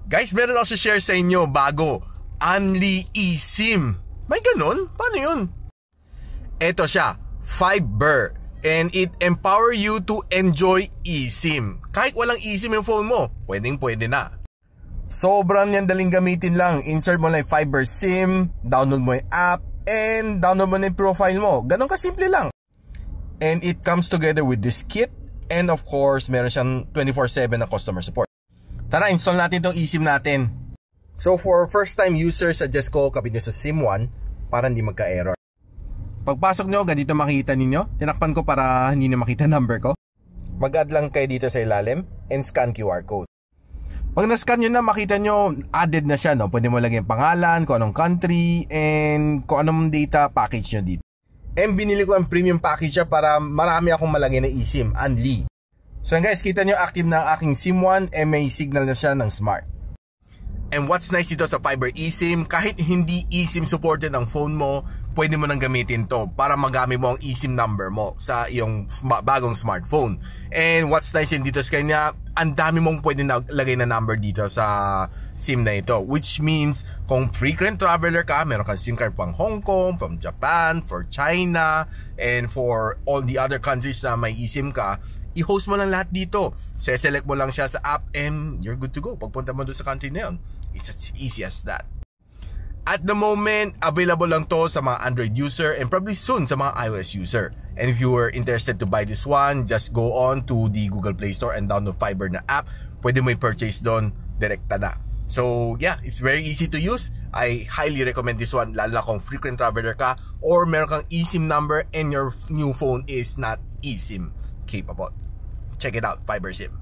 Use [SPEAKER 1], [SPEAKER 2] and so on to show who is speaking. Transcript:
[SPEAKER 1] Guys, meron ako share sa inyo bago, Unli eSIM. May ganun? Paano yun? Ito siya, Fiber, and it empower you to enjoy eSIM. Kahit walang eSIM yung phone mo, pwede na. Sobrang yan daling gamitin lang. Insert mo lang yung Fiber SIM, download mo yung app, and download mo na yung profile mo. Ganon kasimple lang. And it comes together with this kit, and of course, meron siyang 24/7 na customer support. Tara, install natin itong eSIM natin. So for first time users, suggest ko kapit nyo sa SIM1 para hindi magka-error. Pagpasok nyo, ganito makikita ninyo. Tinakpan ko para hindi na makita number ko. Mag-add lang kayo dito sa ilalim and scan QR code. Pag na-scan nyo na, makita nyo added na siya, no? Pwede mo lagyan pangalan, kung anong country, and kung anong data package nyo dito. And binili ko ang premium package siya para marami akong malagyan na eSIM, Unli. So guys, kita nyo active na ang aking SIM1 and may signal na siya ng smart. And what's nice dito sa Fiber eSIM, kahit hindi eSIM supported ang phone mo, pwede mo nang gamitin to para magamit mo ang eSIM number mo sa iyong bagong smartphone. And what's nice din dito sa kanya, ang dami mong pwede lagay na number dito sa SIM na ito. Which means, kung frequent traveler ka, meron kang SIM card from Hong Kong, from Japan, for China, and for all the other countries na may eSIM ka, i-host mo lang lahat dito. Select mo lang siya sa app and you're good to go. Pagpunta mo doon sa country na yun, it's as easy as that. At the moment, available lang to sa mga Android user and probably soon sa mga iOS user. And if you were interested to buy this one, just go on to the Google Play Store and download Fiber na app. Pwede mo i-purchase doon, direkta na. So yeah, it's very easy to use. I highly recommend this one, lalo na kung frequent traveler ka or meron kang eSIM number and your new phone is not eSIM capable. Check it out, Fiber SIM.